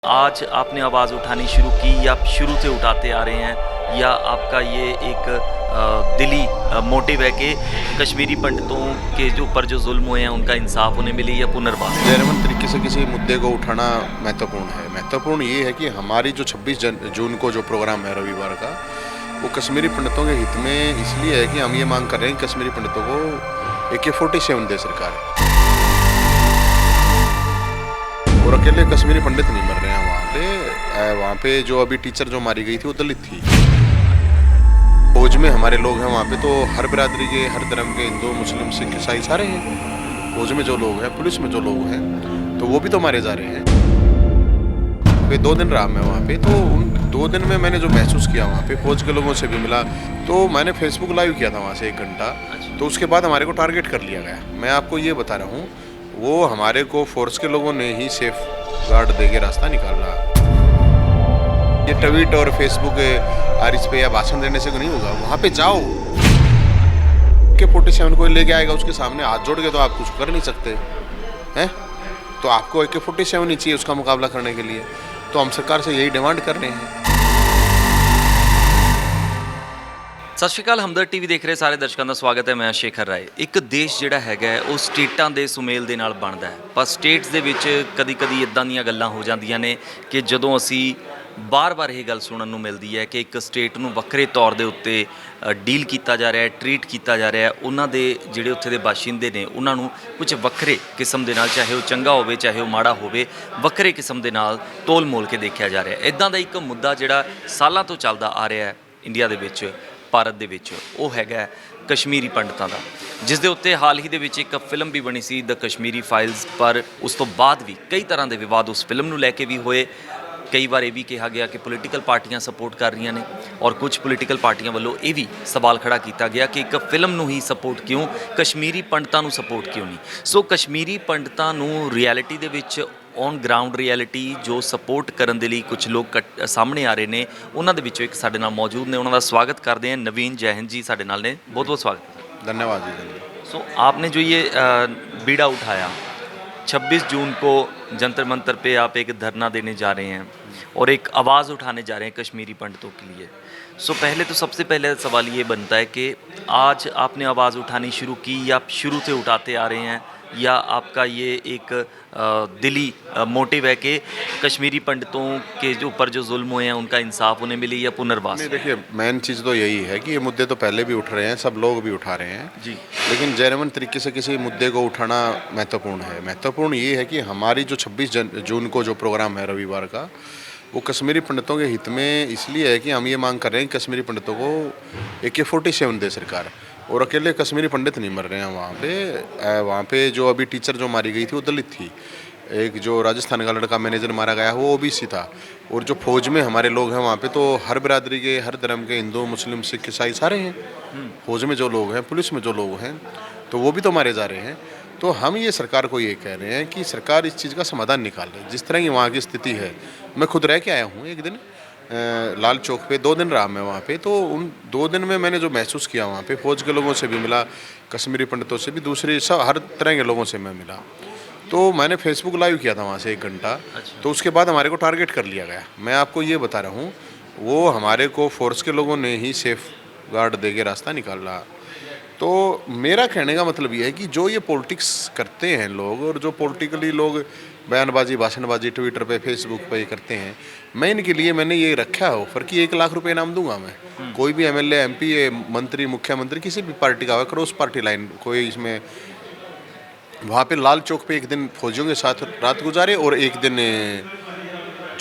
आज आपने आवाज़ उठानी शुरू की या शुरू से उठाते आ रहे हैं या आपका ये एक दिली मोटिव है कि कश्मीरी पंडितों के जो ऊपर जो जुल्म हुए हैं उनका इंसाफ उन्हें मिले या पुनर्वास? जैनवन तरीके से किसी मुद्दे को उठाना महत्वपूर्ण है। महत्वपूर्ण ये है कि हमारी जो 26 जून को जो प्रोग्राम है रविवार का, वो कश्मीरी पंडितों के हित में इसलिए है कि हम ये मांग कर रहे हैं कि कश्मीरी पंडितों को AK-47 दे सरकार। और अकेले कश्मीरी पंडित नहीं मर रहे हैं वहाँ पे जो अभी टीचर जो मारी गई थी वो दलित थी। फौज में हमारे लोग हैं वहाँ पे, तो हर बिरादरी के, हर धर्म के, हिंदू मुस्लिम सिख ईसाई सारे हैं। फौज में जो लोग हैं, पुलिस में जो लोग हैं, तो वो भी तो मारे जा रहे हैं। वे 2 दिन रहा मैं वहाँ पे, तो उन 2 दिन में मैंने जो महसूस किया वहाँ पे, फौज के लोगों से भी मिला। तो मैंने फेसबुक लाइव किया था वहाँ से 1 घंटा। तो उसके बाद हमारे को टारगेट कर लिया गया। मैं आपको ये बता रहा हूँ, वो हमारे को फोर्स के लोगों ने ही सेफ गार्ड देके रास्ता निकाला। ये ट्वीट और फेसबुक इस पे या भाषण देने से नहीं होगा। वहाँ पे जाओ, AK-47 कोई लेके आएगा, उसके सामने हाथ जोड़ के तो आप कुछ कर नहीं सकते हैं। तो आपको AK-47 ही चाहिए उसका मुकाबला करने के लिए। तो हम सरकार से यही डिमांड कर रहे हैं। ਸਤਿ ਸ਼੍ਰੀ ਅਕਾਲ, ਹਮਦਰਦ ਟੀਵੀ ਦੇਖ ਰਹੇ ਸਾਰੇ ਦਰਸ਼ਕਾਂ ਦਾ ਸਵਾਗਤ ਹੈ। ਮੈਂ ਸ਼ੇਖਰ ਰਾਏ। ਇੱਕ ਦੇਸ਼ ਜਿਹੜਾ ਹੈਗਾ ਉਹ ਸਟੇਟਾਂ ਦੇ ਸੁਮੇਲ ਦੇ ਨਾਲ ਬਣਦਾ ਹੈ, ਪਰ ਸਟੇਟਸ ਦੇ ਵਿੱਚ ਕਦੀ ਇੱਦਾਂ ਦੀਆਂ ਗੱਲਾਂ ਹੋ ਜਾਂਦੀਆਂ ਨੇ ਕਿ ਜਦੋਂ ਅਸੀਂ ਬਾਰ-ਬਾਰ ਇਹ ਗੱਲ ਸੁਣਨ ਨੂੰ ਮਿਲਦੀ ਹੈ ਕਿ ਇੱਕ ਸਟੇਟ ਨੂੰ ਵੱਖਰੇ ਤੌਰ ਦੇ ਉੱਤੇ ਡੀਲ ਕੀਤਾ ਜਾ ਰਿਹਾ ਹੈ, ਟਰੀਟ ਕੀਤਾ ਜਾ ਰਿਹਾ ਹੈ। ਉਹਨਾਂ ਦੇ ਜਿਹੜੇ ਉੱਥੇ ਦੇ ਬਾਸ਼ਿੰਦੇ ਨੇ ਉਹਨਾਂ ਨੂੰ ਕੁਝ ਵੱਖਰੇ ਕਿਸਮ ਦੇ ਨਾਲ, ਚਾਹੇ ਉਹ ਚੰਗਾ ਹੋਵੇ ਚਾਹੇ ਉਹ ਮਾੜਾ ਹੋਵੇ, ਵੱਖਰੇ ਕਿਸਮ ਦੇ ਨਾਲ ਤੋਲ ਮੋਲ ਕੇ ਦੇਖਿਆ ਜਾ ਰਿਹਾ ਹੈ। ਇੱਦਾਂ ਦਾ ਇੱਕ ਮੁੱਦਾ ਜਿਹੜਾ ਸਾਲਾਂ ਤੋਂ ਚੱਲਦਾ ਆ ਰਿਹਾ ਹੈ ਇੰਡੀਆ ਦੇ ਵਿੱਚ, ਭਾਰਤ ਦੇ ਵਿੱਚ, ਉਹ ਹੈਗਾ ਕਸ਼ਮੀਰੀ ਪੰਡਤਾਂ ਦਾ, ਜਿਸ ਦੇ ਉੱਤੇ ਹਾਲ ਹੀ ਦੇ ਵਿੱਚ ਇੱਕ ਫਿਲਮ ਵੀ ਬਣੀ ਸੀ ਦ ਕਸ਼ਮੀਰੀ ਫਾਈਲਸ। ਪਰ ਉਸ ਤੋਂ ਬਾਅਦ ਵੀ ਕਈ ਤਰ੍ਹਾਂ ਦੇ ਵਿਵਾਦ ਉਸ ਫਿਲਮ ਨੂੰ ਲੈ ਕੇ ਵੀ ਹੋਏ। ਕਈ ਵਾਰ ਇਹ ਵੀ ਕਿਹਾ ਗਿਆ ਕਿ ਪੋਲੀਟੀਕਲ ਪਾਰਟੀਆਂ ਸਪੋਰਟ ਕਰ ਰਹੀਆਂ ਨੇ, ਔਰ ਕੁਝ ਪੋਲੀਟੀਕਲ ਪਾਰਟੀਆਂ ਵੱਲੋਂ ਇਹ ਵੀ ਸਵਾਲ ਖੜਾ ਕੀਤਾ ਗਿਆ ਕਿ ਇੱਕ ਫਿਲਮ ਨੂੰ ਹੀ ਸਪੋਰਟ ਕਿਉਂ, ਕਸ਼ਮੀਰੀ ਪੰਡਤਾਂ ਨੂੰ ਸਪੋਰਟ ਕਿਉਂ ਨਹੀਂ। ਸੋ ਕਸ਼ਮੀਰੀ ਪੰਡਤਾਂ ਨੂੰ ਰਿਐਲਿਟੀ ਦੇ ਵਿੱਚ, ਔਨ ਗਰਾਊਂਡ ਰਿਐਲਿਟੀ ਜੋ ਸਪੋਰਟ ਕਰਨ ਦੇ ਲਈ ਕੁਝ ਲੋਕ ਸਾਹਮਣੇ ਆ ਰਹੇ ਨੇ, ਉਹਨਾਂ ਦੇ ਵਿੱਚੋਂ ਇੱਕ ਸਾਡੇ ਨਾਲ ਮੌਜੂਦ ਨੇ। ਉਹਨਾਂ ਦਾ ਸਵਾਗਤ ਕਰਦੇ हैं। नवीन जय हिंद जी ਸਾਡੇ ਨਾਲ ਨੇ, बहुत बहुत स्वागत है। धन्यवाद जी। धन्यवाद। सो आपने जो ये बीड़ा उठाया, 26 जून को जंतर मंतर पे आप एक धरना देने जा रहे हैं और एक आवाज़ उठाने जा रहे हैं कश्मीरी पंडितों के लिए। सो पहले तो सबसे पहले सवाल ये बनता है कि आज आपने आवाज़ उठानी शुरू की या शुरू से उठाते आ रहे हैं, या आपका ये एक दिली मोटिव है कि कश्मीरी पंडितों के जो ऊपर जो जुल्म हुए हैं उनका इंसाफ उन्हें मिले या पुनर्वास? नहीं, देखिए, मेन चीज़ तो यही है कि ये मुद्दे तो पहले भी उठ रहे हैं, सब लोग भी उठा रहे हैं जी, लेकिन जैनवन तरीके से किसी मुद्दे को उठाना महत्वपूर्ण है। महत्वपूर्ण ये है कि हमारी जो 26 जून को जो प्रोग्राम है रविवार का, वो कश्मीरी पंडितों के हित में इसलिए है कि हम ये मांग कर रहे हैं कि कश्मीरी पंडितों को AK-47 दे सरकार। और अकेले कश्मीरी पंडित नहीं मर रहे हैं वहाँ पे जो अभी टीचर जो मारी गई थी वो दलित थी। एक जो राजस्थान का लड़का मैनेजर मारा गया वो OBC था। और जो फौज में हमारे लोग हैं वहाँ पे, तो हर बिरादरी के, हर धर्म के, हिंदू मुस्लिम सिख ईसाई सारे हैं। फौज में जो लोग हैं, पुलिस में जो लोग हैं, तो वो भी तो मारे जा रहे हैं। तो हम ये सरकार को ये कह रहे हैं कि सरकार इस चीज़ का समाधान निकाले। जिस तरह की वहाँ की स्थिति है, मैं खुद रह के आया हूँ एक दिन लाल चौक पे, 2 दिन रहा मैं वहाँ पे। तो उन 2 दिन में मैंने जो महसूस किया वहाँ पे, फौज के लोगों से भी मिला, कश्मीरी पंडितों से भी, दूसरे सब हर तरह के लोगों से मैं मिला। तो मैंने फेसबुक लाइव किया था वहाँ से 1 घंटा। तो उसके बाद हमारे को टारगेट कर लिया गया। मैं आपको ये बता रहा हूँ, वो हमारे को फोर्स के लोगों ने ही सेफ गार्ड दे के रास्ता निकाला। तो मेरा कहने का मतलब ये है कि जो ये पॉलिटिक्स करते हैं लोग, और जो पॉलिटिकली लोग बयानबाजी, भाषणबाजी ट्विटर पे, फेसबुक पे करते हैं, मैं इनके लिए मैंने ये रखा है ऑफर कि 1 लाख रुपए इनाम दूंगा मैं। कोई भी MLA, MP, मंत्री, मुख्यमंत्री, किसी भी पार्टी का हो, क्रॉस पार्टी लाइन कोई इसमें, वहाँ पे लाल चौक पे एक दिन फौजियों के साथ रात गुजारे और एक दिन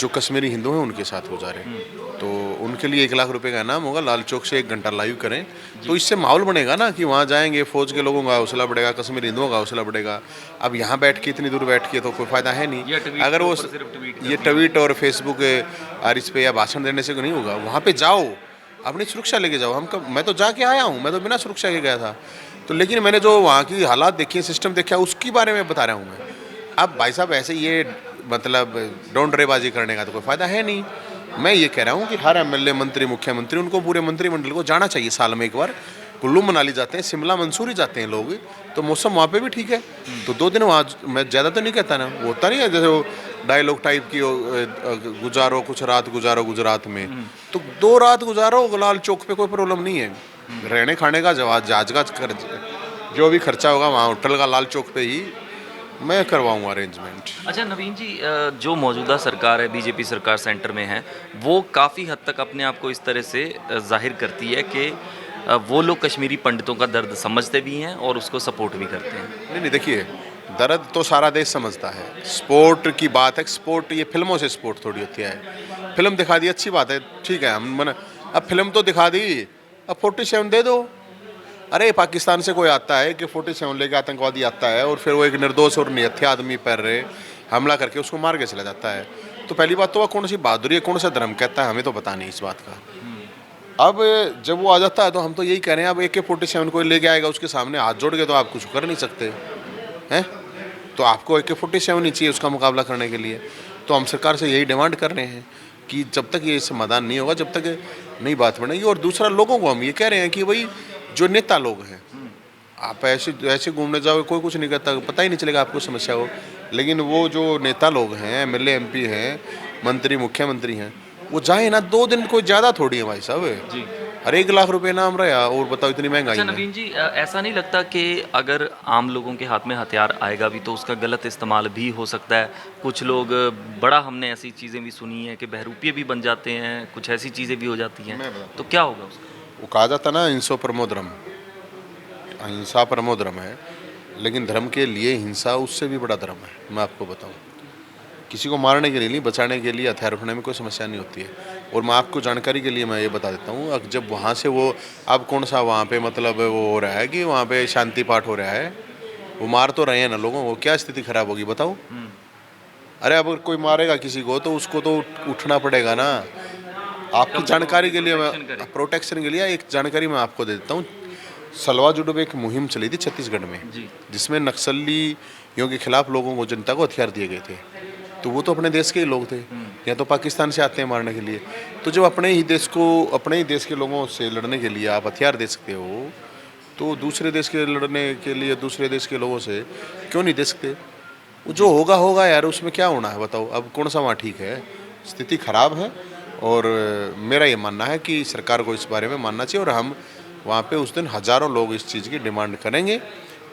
जो कश्मीरी हिंदू हैं उनके साथ गुजारे। तो उनके लिए 1 लाख रुपए का इनाम होगा। लाल चौक से 1 घंटा लाइव करें, तो इससे माहौल बनेगा ना कि वहाँ जाएंगे, फौज के लोगों का हौसला बढ़ेगा, कश्मीरी हिंदुओं का हौसला बढ़ेगा। अब यहाँ बैठ के, इतनी दूर बैठ के तो कोई फ़ायदा है नहीं। अगर वो ये ट्वीट और फेसबुक इस पे या भाषण देने से नहीं होगा। वहाँ पे जाओ, अपनी सुरक्षा लेके जाओ। मैं तो जाके आया हूँ, मैं तो बिना सुरक्षा के गया था। तो लेकिन मैंने जो वहाँ की हालात देखी, सिस्टम देखा, उसके बारे में बता रहा हूँ मैं। अब भाई साहब ऐसे ये मतलब डोंडरेबाजी करने का तो कोई फ़ायदा है नहीं। मैं ये कह रहा हूँ कि हर MLA, मंत्री, मुख्यमंत्री, उनको पूरे मंत्रिमंडल को जाना चाहिए साल में 1 बार। कुल्लू मनाली जाते हैं, शिमला मंसूरी जाते हैं लोग, तो मौसम वहाँ पे भी ठीक है। तो 2 दिन वहाँ, मैं ज़्यादा तो नहीं कहता ना, वो होता नहीं है जैसे वो डायलॉग टाइप की गुजारो कुछ रात गुजारो गुजरात में, तो 2 रात गुजारो लाल चौक पे, कोई प्रॉब्लम नहीं है। रहने खाने का जवाब जहाज का जो भी खर्चा होगा वहाँ होटल का लाल चौक पे ही मैं करवाऊंगा अरेंजमेंट। अच्छा नवीन जी, जो मौजूदा सरकार है, बीजेपी सरकार सेंटर में है, वो काफ़ी हद तक अपने आप को इस तरह से जाहिर करती है कि वो लोग कश्मीरी पंडितों का दर्द समझते भी हैं और उसको सपोर्ट भी करते हैं। नहीं नहीं, देखिए, दर्द तो सारा देश समझता है। स्पोर्ट की बात है, स्पोर्ट ये फिल्मों से स्पोर्ट थोड़ी होती है। फिल्म दिखा दी, अच्छी बात है, ठीक है, हम मन अब फिल्म तो दिखा दी, अब 47 दे दो। अरे पाकिस्तान से कोई आता है कि 47 लेके आतंकवादी आता है और फिर वो एक निर्दोष और निहत्थे आदमी पर हमला करके उसको मार के चला जाता है, तो पहली बात तो वह कौन सी बहादुरी है, कौन सा धर्म कहता है, हमें तो पता नहीं इस बात का। अब जब वो आ जाता है तो हम तो यही कह रहे हैं, अब AK-47 कोई लेके आएगा उसके सामने हाथ जोड़ के तो आप कुछ कर नहीं सकते हैं, तो आपको AK-47 ही चाहिए उसका मुकाबला करने के लिए। तो हम सरकार से यही डिमांड कर रहे हैं कि जब तक ये समाधान नहीं होगा, जब तक नई बात बनेगी। और दूसरा, लोगों को हम ये कह रहे हैं कि भाई जो नेता लोग हैं, आप ऐसे ऐसे घूमने जाओगे, कोई कुछ नहीं करता, पता ही नहीं चलेगा आपको समस्या हो। लेकिन वो जो नेता लोग हैं, MLA MP हैं, मंत्री मुख्यमंत्री हैं, वो जाए ना, 2 दिन कोई ज़्यादा थोड़ी है भाई साहब। जी। अरे 1 लाख रुपए नाम रहा, और बताओ इतनी महंगाई अच्छा है। नवीन जी, ऐसा नहीं लगता कि अगर आम लोगों के हाथ में हथियार आएगा भी तो उसका गलत इस्तेमाल भी हो सकता है? कुछ लोग बड़ा, हमने ऐसी चीज़ें भी सुनी हैं कि बहरूपिये भी बन जाते हैं, कुछ ऐसी चीज़ें भी हो जाती हैं, मैं बताता तो क्या होगा उसका? वो कहा जाता ना, हिंसो परमो धर्म, अहिंसा परमो धर्म है, लेकिन धर्म के लिए हिंसा उससे भी बड़ा धर्म है। मैं आपको बताऊं, किसी को मारने के लिए नहीं, बचाने के लिए हथियार उठाने में कोई समस्या नहीं होती है। और मैं आपको जानकारी के लिए मैं ये बता देता हूँ, अब जब वहाँ से वो, अब कौन सा वहाँ पे मतलब वो हो रहा है कि वहाँ पे शांति पाठ हो रहा है, वो मार तो रहे हैं ना लोगों को, क्या स्थिति खराब होगी बताओ। अरे अब कोई मारेगा किसी को तो उसको तो उठना पड़ेगा ना। आपकी जानकारी के लिए मैं, प्रोटेक्शन के लिए एक जानकारी मैं आपको दे देता हूँ। सलवा जुडो में एक मुहिम चली थी छत्तीसगढ़ में, जी। जिसमें नक्सलियों के खिलाफ लोगों को, जनता को हथियार दिए गए थे। तो वो तो अपने देश के ही लोग थे, या तो पाकिस्तान से आते हैं मारने के लिए। तो जब अपने ही देश को, अपने ही देश के लोगों से लड़ने के लिए आप हथियार दे सकते हो, तो दूसरे देश के लड़ने के लिए दूसरे देश के लोगों से क्यों नहीं दे सकते? वो जो होगा होगा यार, उसमें क्या होना है बताओ। अब कौन सा वहाँ ठीक है? स्थिति खराब है। और मेरा ये मानना है कि सरकार को इस बारे में मानना चाहिए, और हम वहाँ पे उस दिन हज़ारों लोग इस चीज़ की डिमांड करेंगे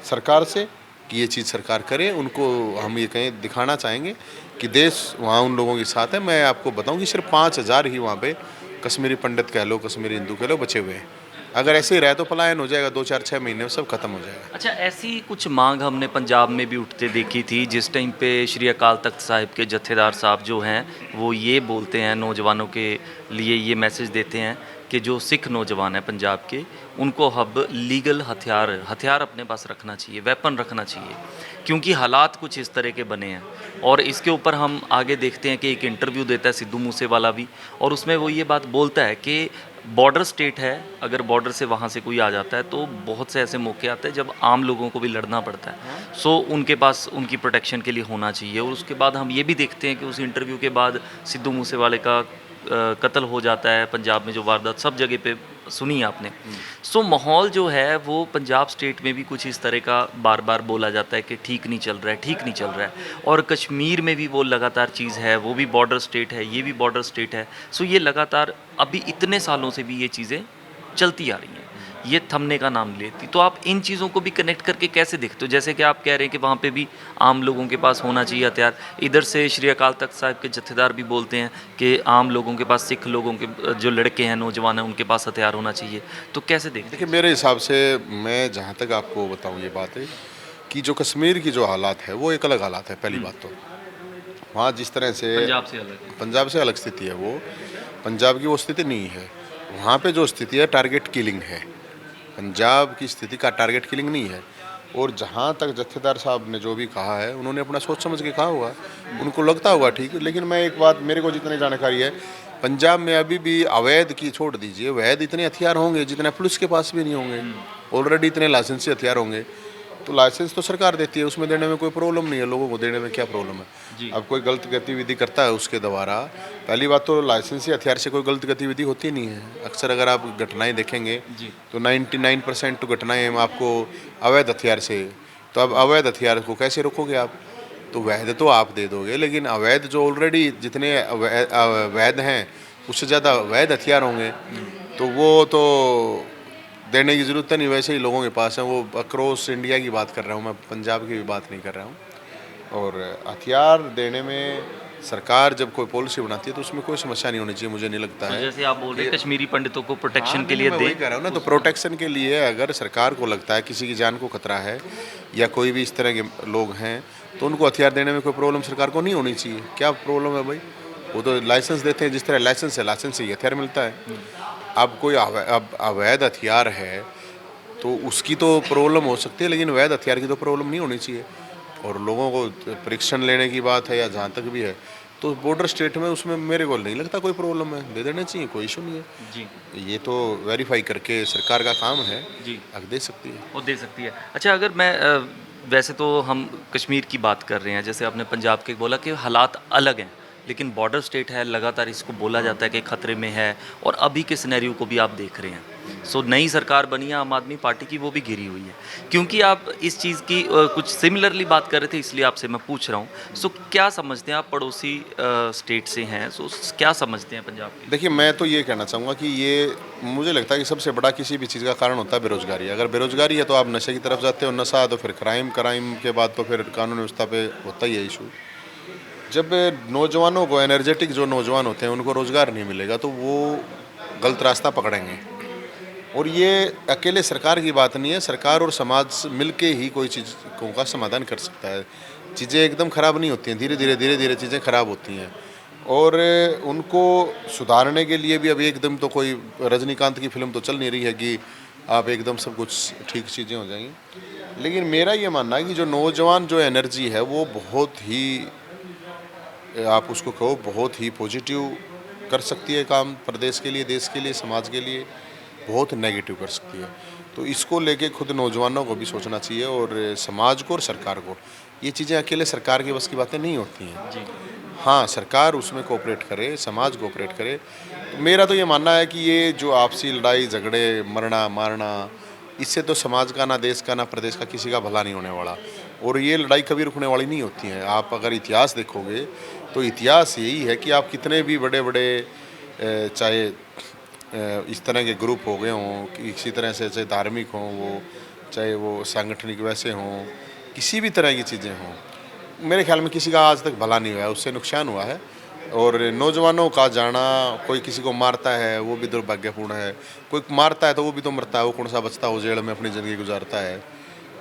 सरकार से कि ये चीज़ सरकार करे। उनको हम ये कहें, दिखाना चाहेंगे कि देश वहाँ उन लोगों के साथ है। मैं आपको बताऊं कि सिर्फ 5,000 ही वहाँ पे कश्मीरी पंडित कह लो, कश्मीरी हिंदू कह लो, बचे हुए हैं। अगर ऐसे ही रहे तो पलायन हो जाएगा, 2-4-6 महीने में सब खत्म हो जाएगा। अच्छा, ऐसी कुछ मांग हमने पंजाब में भी उठते देखी थी, जिस टाइम पे श्री अकाल तख्त साहिब के जत्थेदार साहब जो हैं वो ये बोलते हैं, नौजवानों के लिए ये मैसेज देते हैं कि जो सिख नौजवान हैं पंजाब के, उनको अब लीगल हथियार अपने पास रखना चाहिए, वेपन रखना चाहिए, क्योंकि हालात कुछ इस तरह के बने हैं। और इसके ऊपर हम आगे देखते हैं कि एक इंटरव्यू देता है सिद्धू मूसेवाला भी, और उसमें वो ये बात बोलता है कि बॉर्डर स्टेट है, अगर बॉर्डर से वहाँ से कोई आ जाता है तो बहुत से ऐसे मौके आते हैं जब आम लोगों को भी लड़ना पड़ता है। सो उनके पास उनकी प्रोटेक्शन के लिए होना चाहिए। और उसके बाद हम ये भी देखते हैं कि उस इंटरव्यू के बाद सिद्धू मूसेवाले का कत्ल हो जाता है पंजाब में, जो वारदात सब जगह पे सुनी आपने। सो माहौल जो है वो पंजाब स्टेट में भी कुछ इस तरह का बार बार बोला जाता है कि ठीक नहीं चल रहा है, ठीक नहीं चल रहा है। और कश्मीर में भी वो लगातार चीज़ है, वो भी बॉर्डर स्टेट है, ये भी बॉर्डर स्टेट है। सो ये लगातार अभी इतने सालों से भी ये चीज़ें चलती आ रही हैं, ये थमने का नाम लेती। तो आप इन चीज़ों को भी कनेक्ट करके कैसे देखते हो? जैसे कि आप कह रहे हैं कि वहाँ पे भी आम लोगों के पास होना चाहिए हथियार, इधर से श्री अकाल तख्त साहिब के जत्थेदार भी बोलते हैं कि आम लोगों के पास, सिख लोगों के जो लड़के हैं, नौजवान हैं, उनके पास हथियार होना चाहिए। तो कैसे देखते हैं? देखिए, मेरे हिसाब से, मैं जहाँ तक आपको बताऊँ ये बात है कि जो कश्मीर की जो हालात है वो एक अलग हालात है। पहली बात तो वहाँ जिस तरह से पंजाब से अलग स्थिति है, वो पंजाब की वो स्थिति नहीं है। वहाँ पे जो स्थिति है टारगेट किलिंग है, पंजाब की स्थिति का टारगेट किलिंग नहीं है। और जहाँ तक जत्थेदार साहब ने जो भी कहा है, उन्होंने अपना सोच समझ के कहा होगा, उनको लगता होगा ठीक। लेकिन मैं एक बात, मेरे को जितनी जानकारी है, पंजाब में अभी भी अवैध की छोड़ दीजिए, वैध इतने हथियार होंगे जितने पुलिस के पास भी नहीं होंगे। ऑलरेडी इतने लाइसेंसी हथियार होंगे। तो लाइसेंस तो सरकार देती है, उसमें देने में कोई प्रॉब्लम नहीं है, लोगों को देने में क्या प्रॉब्लम है। अब कोई गलत गतिविधि करता है उसके द्वारा, पहली बात तो लाइसेंसी हथियार से कोई गलत गतिविधि होती नहीं है। अक्सर अगर आप घटनाएं देखेंगे तो 99% तो घटनाएं आपको अवैध हथियार से। तो अब अवैध हथियार को कैसे रोकोगे आप? तो वैध तो आप दे दोगे, लेकिन अवैध जो ऑलरेडी जितने वैध हैं उससे ज़्यादा अवैध हथियार होंगे, तो वो तो देने की ज़रूरत नहीं, वैसे ही लोगों के पास है। वो अक्रॉस इंडिया की बात कर रहा हूँ मैं, पंजाब की भी बात नहीं कर रहा हूँ। और हथियार देने में सरकार जब कोई पॉलिसी बनाती है तो उसमें कोई समस्या नहीं होनी चाहिए, मुझे नहीं लगता तो है। जैसे आप बोल रहे हैं कश्मीरी पंडितों को प्रोटेक्शन के नहीं, लिए मैं दे। वही कह रहा हूँ ना, तो प्रोटेक्शन के लिए अगर सरकार को लगता है किसी की जान को खतरा है या कोई भी इस तरह के लोग हैं, तो उनको हथियार देने में कोई प्रॉब्लम सरकार को नहीं होनी चाहिए। क्या प्रॉब्लम है भाई? वो तो लाइसेंस देते हैं, जिस तरह लाइसेंस है, लाइसेंस से ही हथियार मिलता है। अब कोई अब अवैध हथियार है तो उसकी तो प्रॉब्लम हो सकती है, लेकिन वैध हथियार की तो प्रॉब्लम नहीं होनी चाहिए। और लोगों को परीक्षण लेने की बात है या जहाँ तक भी है, तो बॉर्डर स्टेट में उसमें मेरे को नहीं लगता कोई प्रॉब्लम है, दे देने चाहिए, कोई इशू नहीं है। जी ये तो वेरीफाई करके सरकार का काम है, जी अब दे सकती है। वो दे सकती है। अच्छा, अगर मैं वैसे तो हम कश्मीर की बात कर रहे हैं, जैसे आपने पंजाब के बोला कि हालात अलग हैं, लेकिन बॉर्डर स्टेट है, लगातार इसको बोला जाता है कि खतरे में है, और अभी के सिनेरियो को भी आप देख रहे हैं। सो नई सरकार बनी है आम आदमी पार्टी की, वो भी घिरी हुई है। क्योंकि आप इस चीज़ की कुछ सिमिलरली बात कर रहे थे, इसलिए आपसे मैं पूछ रहा हूँ। सो क्या समझते हैं आप, पड़ोसी स्टेट से हैं, सो क्या समझते हैं पंजाब के? देखिए, मैं तो ये कहना चाहूँगा कि ये मुझे लगता है कि सबसे बड़ा किसी भी चीज़ का कारण होता है बेरोज़गारी। अगर बेरोज़गारी है तो आप नशे की तरफ जाते हो, नशा है तो फिर क्राइम, क्राइम के बाद तो फिर कानून व्यवस्था पे होता ही है इशू। जब नौजवानों को, एनर्जेटिक जो नौजवान होते हैं, उनको रोज़गार नहीं मिलेगा तो वो गलत रास्ता पकड़ेंगे। और ये अकेले सरकार की बात नहीं है, सरकार और समाज मिलके ही कोई चीज़ों का समाधान कर सकता है। चीज़ें एकदम ख़राब नहीं होती हैं, धीरे धीरे चीज़ें ख़राब होती हैं। और उनको सुधारने के लिए भी अभी एकदम तो कोई रजनीकांत की फिल्म तो चल नहीं रही है कि आप एकदम सब कुछ ठीक चीज़ें हो जाएंगी। लेकिन मेरा ये मानना है कि जो नौजवान जो एनर्जी है वो बहुत ही, आप उसको कहो, बहुत ही पॉजिटिव कर सकती है काम, प्रदेश के लिए, देश के लिए, समाज के लिए बहुत नेगेटिव कर सकती है। तो इसको लेके खुद नौजवानों को भी सोचना चाहिए, और समाज को और सरकार को। ये चीज़ें अकेले सरकार की बस की बातें नहीं होती हैं। जी हाँ, सरकार उसमें कोऑपरेट करे, समाज कोऑपरेट करे। तो मेरा तो ये मानना है कि ये जो आपसी लड़ाई झगड़े, मरना मारना, इससे तो समाज का, ना देश का, ना प्रदेश का किसी का भला नहीं होने वाला। और ये लड़ाई कभी रुकने वाली नहीं होती है। आप अगर इतिहास देखोगे तो इतिहास यही है कि आप कितने भी बड़े बड़े चाहे इस तरह के ग्रुप हो गए हों, किसी तरह से, चाहे धार्मिक हों वो, चाहे वो सांगठनिक वैसे हों, किसी भी तरह की चीज़ें हों, मेरे ख्याल में किसी का आज तक भला नहीं हुआ है, उससे नुकसान हुआ है। और नौजवानों का जाना, कोई किसी को मारता है वो भी दुर्भाग्यपूर्ण है, कोई मारता है तो वो भी तो मरता है, वो कौन सा बचता है, वो जेल में अपनी ज़िंदगी गुजारता है।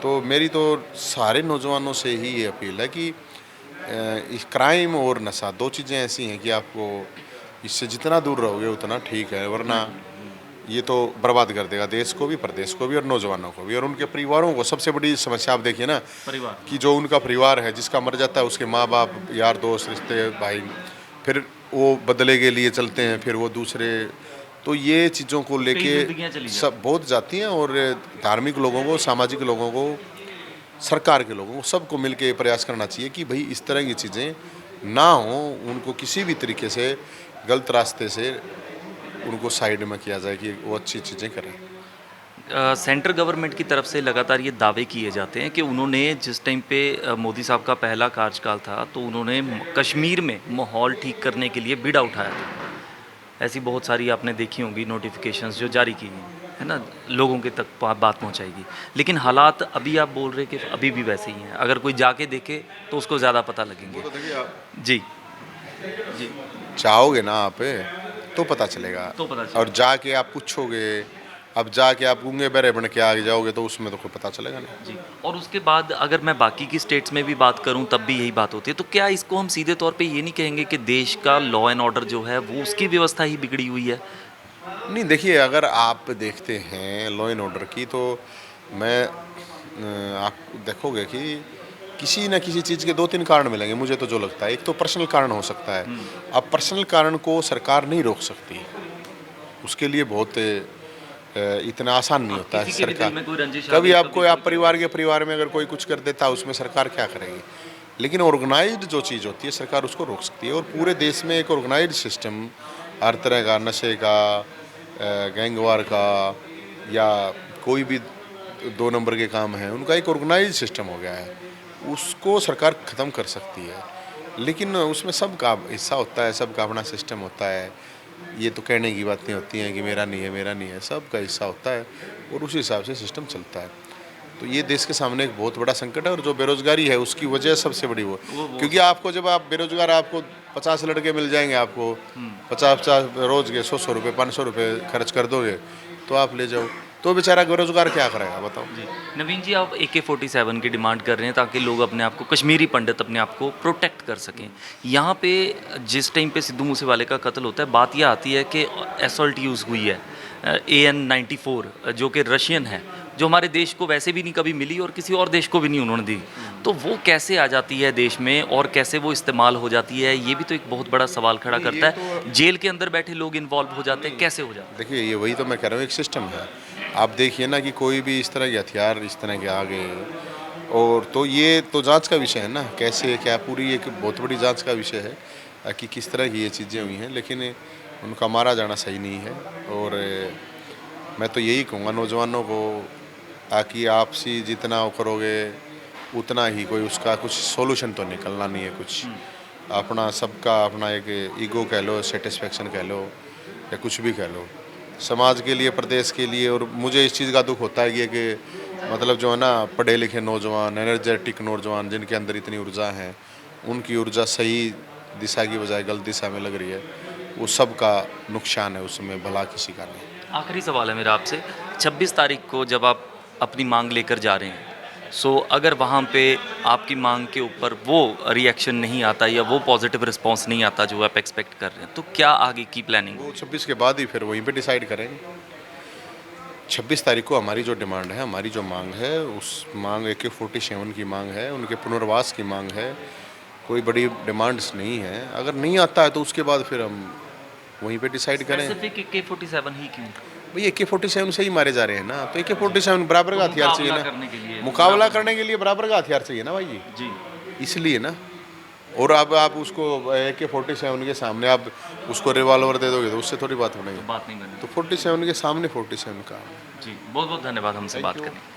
तो मेरी तो सारे नौजवानों से ही ये अपील है कि इस क्राइम और नशा, दो चीज़ें ऐसी हैं कि आपको इससे जितना दूर रहोगे उतना ठीक है, वरना ये तो बर्बाद कर देगा देश को भी, प्रदेश को भी, और नौजवानों को भी, और उनके परिवारों को। सबसे बड़ी समस्या आप देखिए ना, परिवार कि जो उनका परिवार है, जिसका मर जाता है, उसके माँ बाप, यार दोस्त, रिश्ते, भाई, फिर वो बदले के लिए चलते हैं, फिर वो दूसरे। तो ये चीज़ों को लेके जिंदगियां चली जाती सब बहुत जाती हैं। और धार्मिक लोगों को, सामाजिक लोगों को, सरकार के लोगों को, सबको मिल के प्रयास करना चाहिए कि भाई इस तरह की चीज़ें ना हों, उनको किसी भी तरीके से गलत रास्ते से उनको साइड में किया जाए कि वो अच्छी चीज़ें करें। सेंट्रल गवर्नमेंट की तरफ से लगातार ये दावे किए जाते हैं कि उन्होंने जिस टाइम पे मोदी साहब का पहला कार्यकाल था, तो उन्होंने कश्मीर में माहौल ठीक करने के लिए बीड़ा उठाया था। ऐसी बहुत सारी आपने देखी होंगी नोटिफिकेशंस जो जारी की हैं, है ना, लोगों के तक बात पहुंचाएगी। लेकिन हालात अभी आप बोल रहे कि अभी भी वैसे ही हैं, अगर कोई जाके देखे तो उसको ज़्यादा पता लगेंगे। तो देखिए, आप जी जी चाहोगे ना आप, तो पता चलेगा। तो पता चलेगा। और जाके आप पूछोगे, अब जाके आप गूंगे बहरे बन के आगे जाओगे तो उसमें तो कोई पता चलेगा नहीं। जी। और उसके बाद अगर मैं बाकी की स्टेट्स में भी बात करूं तब भी यही बात होती है। तो क्या इसको हम सीधे तौर पे ये नहीं कहेंगे कि देश का लॉ एंड ऑर्डर जो है वो उसकी व्यवस्था ही बिगड़ी हुई है? नहीं, देखिए, अगर आप देखते हैं लॉ एंड ऑर्डर की, तो मैं आप देखोगे कि किसी न किसी चीज़ के दो तीन कारण मिलेंगे, मुझे तो जो लगता है। एक तो पर्सनल कारण हो सकता है। अब पर्सनल कारण को सरकार नहीं रोक सकती, उसके लिए बहुत इतना आसान नहीं होता है। किसी के भी दिल सरकार में कोई रंजिश आ कभी गई, आपको, कभी आप कोई परिवार में अगर कोई कुछ कर देता है, उसमें सरकार क्या करेगी? लेकिन ऑर्गेनाइज्ड जो चीज़ होती है, सरकार उसको रोक सकती है। और पूरे देश में एक ऑर्गेनाइज्ड सिस्टम, हर तरह का, नशे का, गैंगवार का, या कोई भी दो नंबर के काम हैं, उनका एक ऑर्गेनाइज्ड सिस्टम हो गया है। उसको सरकार ख़त्म कर सकती है, लेकिन उसमें सबका हिस्सा होता है, सबका अपना सिस्टम होता है। ये तो कहने की बातें होती हैं कि मेरा नहीं है, मेरा नहीं है, सबका हिस्सा होता है और उसी हिसाब से सिस्टम चलता है। तो ये देश के सामने एक बहुत बड़ा संकट है और जो बेरोज़गारी है उसकी वजह सबसे बड़ी वो, क्योंकि आपको जब आप बेरोज़गार, आपको 50 लड़के मिल जाएंगे, आपको 50-50 रोज़ के 100-100 रुपये 500 रुपये खर्च कर दोगे तो आप ले जाओ, तो बेचारा बेरोज़गार क्या करेगा बताओ। नवीन जी, आप AK-47 की डिमांड कर रहे हैं ताकि लोग अपने आप को, कश्मीरी पंडित अपने आप को प्रोटेक्ट कर सकें। यहाँ पे जिस टाइम पे सिद्धू मूसेवाले का कत्ल होता है, बात यह आती है कि असॉल्ट यूज़ हुई है AN-94 जो कि रशियन है, जो हमारे देश को वैसे भी नहीं कभी मिली और किसी और देश को भी नहीं उन्होंने दी। तो वो कैसे आ जाती है देश में और कैसे वो इस्तेमाल हो जाती है, ये भी तो एक बहुत बड़ा सवाल खड़ा करता है। जेल के अंदर बैठे लोग इन्वॉल्व हो जाते हैं, कैसे हो जाते हैं? देखिए, ये वही तो मैं कह रहा हूँ, एक सिस्टम है। आप देखिए ना कि कोई भी इस तरह के हथियार इस तरह के आ गए, और तो ये तो जांच का विषय है ना, कैसे क्या, पूरी एक बहुत बड़ी जांच का विषय है कि किस तरह की ये चीज़ें हुई हैं, लेकिन उनका मारा जाना सही नहीं है। और मैं तो यही कहूँगा नौजवानों को कि आपसी जितना वो करोगे उतना ही कोई उसका कुछ सॉल्यूशन तो निकलना नहीं है कुछ। अपना सबका अपना एक ईगो कह लो, सेटिस्फेक्शन कह लो या कुछ भी कह लो, समाज के लिए, प्रदेश के लिए। और मुझे इस चीज़ का दुख होता है कि मतलब जो है ना, पढ़े लिखे नौजवान, एनर्जेटिक नौजवान जिनके अंदर इतनी ऊर्जा है, उनकी ऊर्जा सही दिशा की बजाय गलत दिशा में लग रही है, वो सबका नुकसान है, उसमें भला किसी का नहीं। आखिरी सवाल है मेरा आपसे, 26 तारीख को जब आप अपनी मांग लेकर जा रहे हैं, सो अगर वहाँ पे आपकी मांग के ऊपर वो रिएक्शन नहीं आता या वो पॉजिटिव रिस्पांस नहीं आता जो आप एक्सपेक्ट कर रहे हैं, तो क्या आगे की प्लानिंग? वो 26 के बाद ही फिर वहीं पे डिसाइड करेंगे। 26 तारीख को हमारी जो डिमांड है, हमारी जो मांग है, उस मांग AK-47 की मांग है, उनके पुनर्वास की मांग है, कोई बड़ी डिमांड्स नहीं है। अगर नहीं आता है तो उसके बाद फिर हम वहीं पे डिसाइड करें। स्पेसिफिक AK-47 ही क्यों? भाई AK-47 से ही मारे जा रहे हैं ना, तो AK-47 बराबर का हथियार चाहिए मुकाबला ना, करने के लिए। मुकाबला करने के लिए बराबर का हथियार चाहिए ना भाई जी, जी। इसलिए ना। और अब आप उसको AK-47 के सामने आप उसको रिवॉल्वर दे दोगे तो उससे थोड़ी बात बनेगी। बात नहीं बनी। तो 47 के सामने 47 का। जी, बहुत बहुत धन्यवाद हमसे बात करने के लिए।